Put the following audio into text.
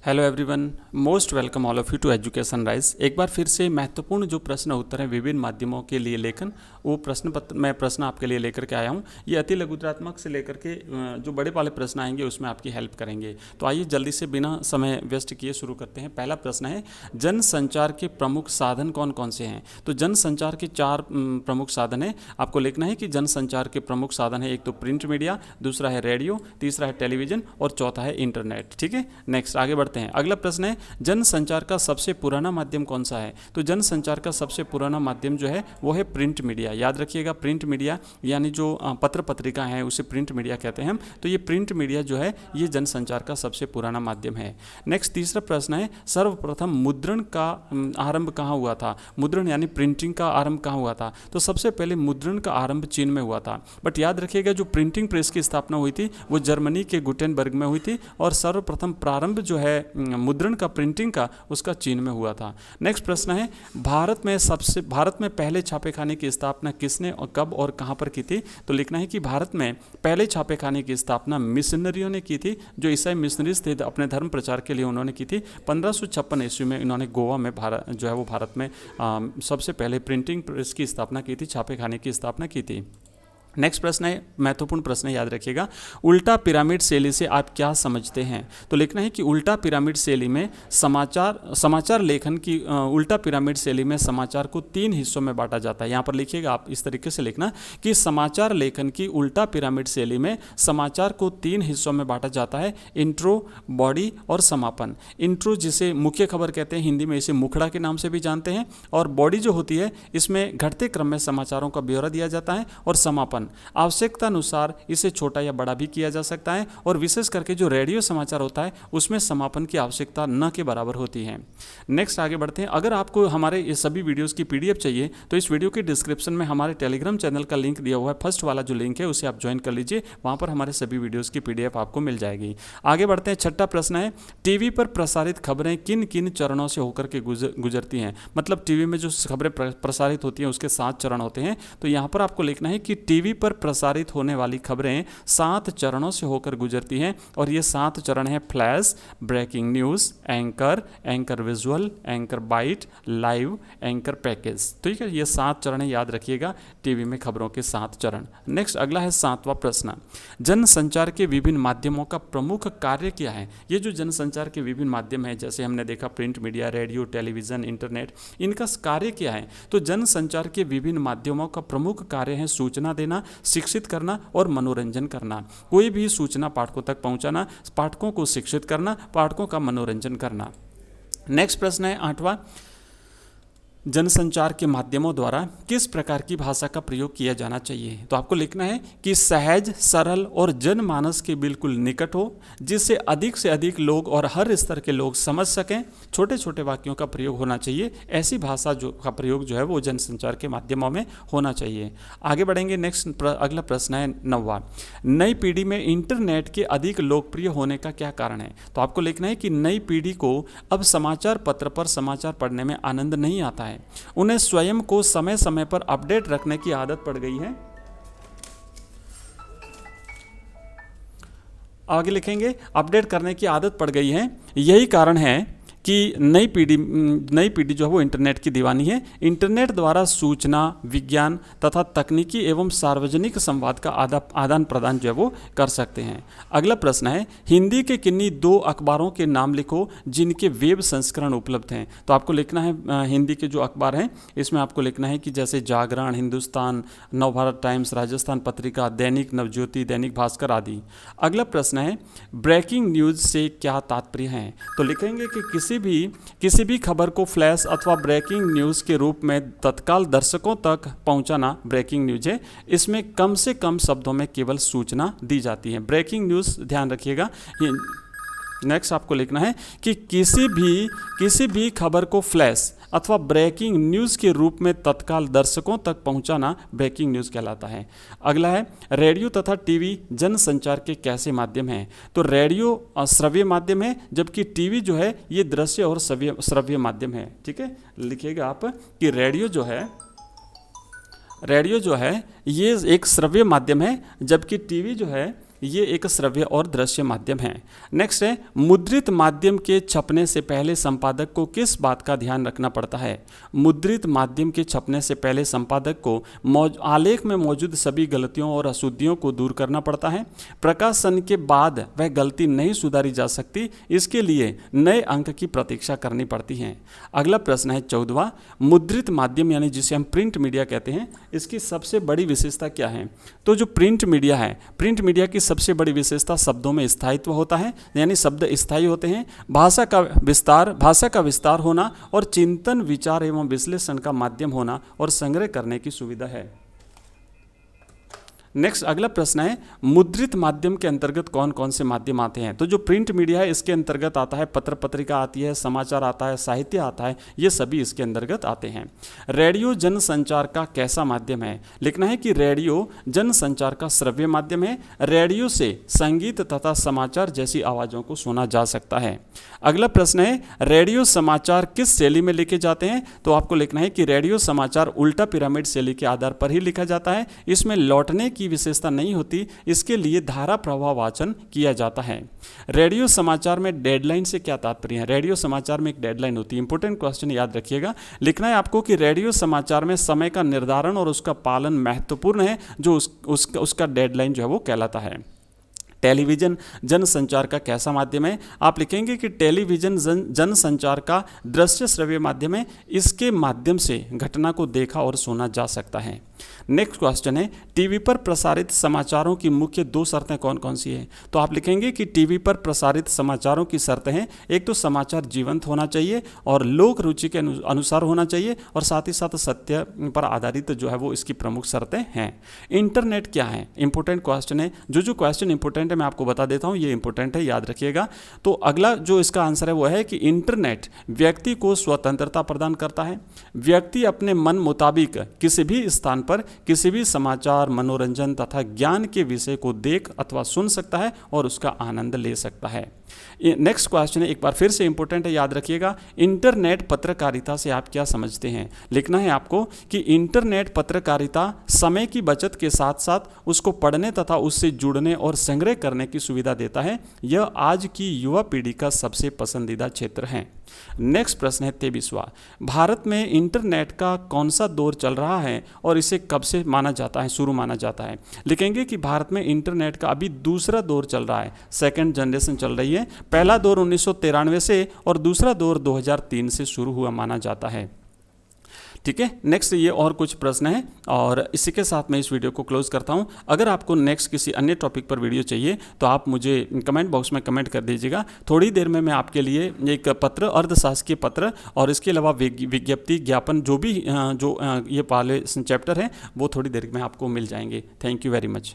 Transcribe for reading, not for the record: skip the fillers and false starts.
Hello everyone, most welcome all of you to Education Rise. एक बार फिर से महत्वपूर्ण जो प्रश्न उत्तर हैं विभिन्न माध्यमों के लिए लेखन, वो प्रश्न आपके लिए लेकर के आया हूँ। ये अति लघुत्रात्मक से लेकर के जो बड़े वाले प्रश्न आएंगे उसमें आपकी हेल्प करेंगे। तो आइए जल्दी से बिना समय व्यस्त किए शुरू करते हैं। पहला प्रश्न है, जनसंचार के प्रमुख साधन कौन कौन से हैं? तो जनसंचार के चार प्रमुख साधन हैं। आपको लिखना है कि जनसंचार के प्रमुख साधन है, एक तो प्रिंट मीडिया, दूसरा है रेडियो, तीसरा है टेलीविजन और चौथा है इंटरनेट। ठीक है, नेक्स्ट आगे बढ़ते हैं। अगला प्रश्न है, जनसंचार का सबसे पुराना माध्यम कौन सा है? तो जनसंचार का सबसे पुराना माध्यम जो है वो है प्रिंट मीडिया। याद रखिएगा, प्रिंट मीडिया यानी जो पत्र पत्रिका है उसे प्रिंट मीडिया कहते हैं हम। तो ये प्रिंट मीडिया जो है ये जनसंचार का सबसे पुराना माध्यम है। नेक्स्ट तीसरा प्रश्न है, सर्वप्रथम मुद्रण का आरंभ कहाँ हुआ था? मुद्रण यानी प्रिंटिंग का आरंभ कहाँ हुआ था? तो सबसे पहले मुद्रण का आरंभ चीन में हुआ था। बट याद रखिएगा, जो प्रिंटिंग प्रेस की स्थापना हुई थी वो जर्मनी के गुटेनबर्ग में हुई थी और सर्वप्रथम प्रारंभ जो है मुद्रण का, प्रिंटिंग का, उसका चीन में हुआ था। नेक्स्ट प्रश्न है, भारत में पहले छापेखाने की स्थापना किसने और कब और कहां पर की थी? तो लिखना है कि भारत में पहले छापेखाने की स्थापना मिशनरियों ने की थी। जो ईसाई मिशनरीज थे अपने धर्म प्रचार के लिए उन्होंने की थी। 1556 ईस्वी में इन्होंने गोवा में भारत में सबसे पहले प्रिंटिंग प्रेस की स्थापना की थी, छापेखाने की स्थापना की थी। नेक्स्ट प्रश्न है, महत्वपूर्ण प्रश्न है, याद रखिएगा। उल्टा पिरामिड शैली से आप क्या समझते हैं? तो लिखना है कि उल्टा पिरामिड शैली में समाचार लेखन की उल्टा पिरामिड शैली में समाचार को 3 हिस्सों में बांटा जाता है। यहाँ पर लिखिएगा, आप इस तरीके से लिखना कि समाचार लेखन की उल्टा पिरामिड शैली में समाचार को 3 हिस्सों में बांटा जाता है, इंट्रो, बॉडी और समापन। इंट्रो जिसे मुख्य खबर कहते हैं, हिंदी में इसे मुखड़ा के नाम से भी जानते हैं, और बॉडी जो होती है इसमें घटते क्रम में समाचारों का ब्यौरा दिया जाता है, और समापन आवश्यकता अनुसार इसे छोटा या बड़ा भी किया जा सकता है। और विशेष करके जो रेडियो समाचार होता है उसमें समापन की आवश्यकता न के बराबर होती है। नेक्स्ट आगे बढ़ते हैं। अगर आपको हमारे ये सभी वीडियोस की पीडीएफ चाहिए तो इस वीडियो के डिस्क्रिप्शन में हमारे टेलीग्राम चैनल का लिंक दिया हुआ है। फर्स्ट वाला जो लिंक है उसे आप ज्वाइन कर लीजिए, वहां पर हमारे सभी वीडियोस की पीडीएफ आपको मिल जाएगी। आगे बढ़ते हैं। छठा प्रश्न है, टीवी पर प्रसारित खबरें किन किन चरणों से होकर के गुजरती हैं? मतलब टीवी में जो खबरें प्रसारित होती हैं उसके 7 चरण होते हैं। तो यहाँ पर आपको लिखना है कि टीवी पर प्रसारित होने वाली खबरें 7 चरणों से होकर गुजरती हैं, और ये 7 चरण हैं: flash, breaking news, anchor visual, anchor byte, live, anchor package. ठीक है, ये 7 चरण है, याद रखिएगा, टीवी में खबरों के 7 चरण। नेक्स्ट अगला है 7वां प्रश्न, जनसंचार के विभिन्न माध्यमों का प्रमुख कार्य क्या है? ये जो जनसंचार के विभिन्न माध्यम है, जैसे हमने देखा print media, radio, television, internet, इनका कार्य क्या है? तो जनसंचार के विभिन्न माध्यमों का प्रमुख कार्य है सूचना देना, शिक्षित करना और मनोरंजन करना। कोई भी सूचना पाठकों तक पहुंचाना, पाठकों को शिक्षित करना, पाठकों का मनोरंजन करना। नेक्स्ट प्रश्न है 8वां, जनसंचार के माध्यमों द्वारा किस प्रकार की भाषा का प्रयोग किया जाना चाहिए? तो आपको लिखना है कि सहज, सरल और जनमानस के बिल्कुल निकट हो, जिससे अधिक से अधिक लोग और हर स्तर के लोग समझ सकें। छोटे छोटे वाक्यों का प्रयोग होना चाहिए। ऐसी भाषा का प्रयोग जो है वो जनसंचार के माध्यमों में होना चाहिए। आगे बढ़ेंगे। नेक्स्ट अगला प्रश्न है 9वां, नई पीढ़ी में इंटरनेट के अधिक लोकप्रिय होने का क्या कारण है? तो आपको लिखना है कि नई पीढ़ी को अब समाचार पत्र पर समाचार पढ़ने में आनंद नहीं आता है। उन्हें स्वयं को समय समय पर अपडेट रखने की आदत पड़ गई है। आगे लिखेंगे, अपडेट करने की आदत पड़ गई है। यही कारण है कि नई पीढ़ी जो है वो इंटरनेट की दीवानी है। इंटरनेट द्वारा सूचना, विज्ञान तथा तकनीकी एवं सार्वजनिक संवाद का आदान प्रदान जो है वो कर सकते हैं। अगला प्रश्न है, हिंदी के किन्हीं 2 अखबारों के नाम लिखो जिनके वेब संस्करण उपलब्ध हैं। तो आपको लिखना है हिंदी के जो अखबार हैं इसमें आपको लिखना है कि जैसे जागरण, हिंदुस्तान, नवभारत टाइम्स, राजस्थान पत्रिका, दैनिक नवज्योति, दैनिक भास्कर आदि। अगला प्रश्न है, ब्रेकिंग न्यूज से क्या तात्पर्य है? तो लिखेंगे कि किसी भी खबर को फ्लैश अथवा ब्रेकिंग न्यूज़ के रूप में तत्काल दर्शकों तक पहुंचाना ब्रेकिंग न्यूज है। इसमें कम से कम शब्दों में केवल सूचना दी जाती है। ब्रेकिंग न्यूज़, ध्यान रखिएगा। नेक्स्ट आपको लिखना है कि किसी भी खबर को फ्लैश अथवा ब्रेकिंग न्यूज़ के रूप में तत्काल दर्शकों तक पहुंचाना ब्रेकिंग न्यूज़ कहलाता है। अगला है, रेडियो तथा टीवी जनसंचार के कैसे माध्यम हैं? तो रेडियो श्रव्य माध्यम है, जबकि टीवी जो है ये दृश्य और श्रव्य माध्यम है। ठीक है, लिखिएगा आप कि रेडियो जो है ये एक श्रव्य माध्यम है, जबकि टीवी जो है ये एक श्रव्य और दृश्य माध्यम है। नेक्स्ट है, मुद्रित माध्यम के छपने से पहले संपादक को किस बात का ध्यान रखना पड़ता है? मुद्रित माध्यम के छपने से पहले संपादक को आलेख में मौजूद सभी गलतियों और अशुद्धियों को दूर करना पड़ता है। प्रकाशन के बाद वह गलती नहीं सुधारी जा सकती, इसके लिए नए अंक की प्रतीक्षा करनी पड़ती है। अगला प्रश्न है 14वां, मुद्रित माध्यम यानी जिसे हम प्रिंट मीडिया कहते हैं, इसकी सबसे बड़ी विशेषता क्या है? तो जो प्रिंट मीडिया है, प्रिंट मीडिया की सबसे बड़ी विशेषता शब्दों में स्थायित्व होता है, यानी शब्द स्थायी होते हैं, भाषा का विस्तार होना और चिंतन, विचार एवं विश्लेषण का माध्यम होना और संग्रह करने की सुविधा है। नेक्स्ट अगला प्रश्न है, मुद्रित माध्यम के अंतर्गत कौन कौन से माध्यम आते हैं? तो जो प्रिंट मीडिया है इसके अंतर्गत आता है पत्र पत्रिका आती है, समाचार आता है, साहित्य आता है, ये सभी इसके अंतर्गत आते हैं। रेडियो जनसंचार का कैसा माध्यम है? लिखना है कि रेडियो जनसंचार का श्रव्य माध्यम है। रेडियो से संगीत तथा समाचार जैसी आवाज़ों को सुना जा सकता है। अगला प्रश्न है, रेडियो समाचार किस शैली में लिखे जाते हैं? तो आपको लिखना है कि रेडियो समाचार उल्टा पिरामिड शैली के आधार पर ही लिखा जाता है। इसमें लौटने की विशेषता नहीं होती, इसके लिए धारा प्रवाह वाचन किया जाता है। रेडियो समाचार में डेडलाइन से क्या तात्पर्य है? रेडियो समाचार में एक डेडलाइन होती है, इंपॉर्टेंट क्वेश्चन याद रखिएगा। लिखना है आपको कि रेडियो समाचार में समय का निर्धारण और उसका पालन महत्वपूर्ण है, जो उसका डेडलाइन जो है वो कहलाता है। टेलीविज़न जनसंचार का कैसा माध्यम है? आप लिखेंगे कि टेलीविज़न जनसंचार का दृश्य श्रव्य माध्यम है, इसके माध्यम से घटना को देखा और सुना जा सकता है। नेक्स्ट क्वेश्चन है, टीवी पर प्रसारित समाचारों की मुख्य 2 शर्तें कौन कौन सी हैं? तो आप लिखेंगे कि टीवी पर प्रसारित समाचारों की शर्तें हैं, एक तो समाचार जीवंत होना चाहिए और लोक रुचि के अनुसार होना चाहिए और साथ ही साथ सत्य पर आधारित जो है वो इसकी प्रमुख शर्तें हैं। इंटरनेट क्या है? इंपॉर्टेंट क्वेश्चन है। जो क्वेश्चन इंपॉर्टेंट है मैं आपको बता देता हूँ, ये इंपॉर्टेंट है, याद रखिएगा। तो अगला जो इसका आंसर है वो है कि इंटरनेट व्यक्ति को स्वतंत्रता प्रदान करता है। व्यक्ति अपने मन मुताबिक किसी भी स्थान पर किसी भी समाचार, मनोरंजन तथा ज्ञान के विषय को देख अथवा सुन सकता है और उसका आनंद ले सकता है। नेक्स्ट क्वेश्चन है, एक बार फिर से इंपॉर्टेंट है, याद रखिएगा। इंटरनेट पत्रकारिता से आप क्या समझते हैं? लिखना है आपको कि इंटरनेट पत्रकारिता समय की बचत के साथ साथ उसको पढ़ने तथा उससे जुड़ने और संग्रह करने की सुविधा देता है। यह आज की युवा पीढ़ी का सबसे पसंदीदा क्षेत्र है। नेक्स्ट प्रश्न है 23वां, भारत में इंटरनेट का कौन सा दौर चल रहा है और इसे कब से माना जाता है, शुरू माना जाता है? लिखेंगे कि भारत में इंटरनेट का अभी दूसरा दौर चल रहा है, सेकंड जनरेशन चल रही है। पहला दौर 1993 से और दूसरा दौर 2003 से शुरू हुआ माना जाता है। ठीक है, नेक्स्ट ये और कुछ प्रश्न हैं और इसी के साथ मैं इस वीडियो को क्लोज करता हूं। अगर आपको नेक्स्ट किसी अन्य टॉपिक पर वीडियो चाहिए तो आप मुझे कमेंट बॉक्स में कमेंट कर दीजिएगा। थोड़ी देर में मैं आपके लिए एक पत्र, अर्धशासकीय पत्र और इसके अलावा विज्ञप्ति, ज्ञापन, जो भी ये वाले चैप्टर हैं वो थोड़ी देर में आपको मिल जाएंगे। Thank you very much.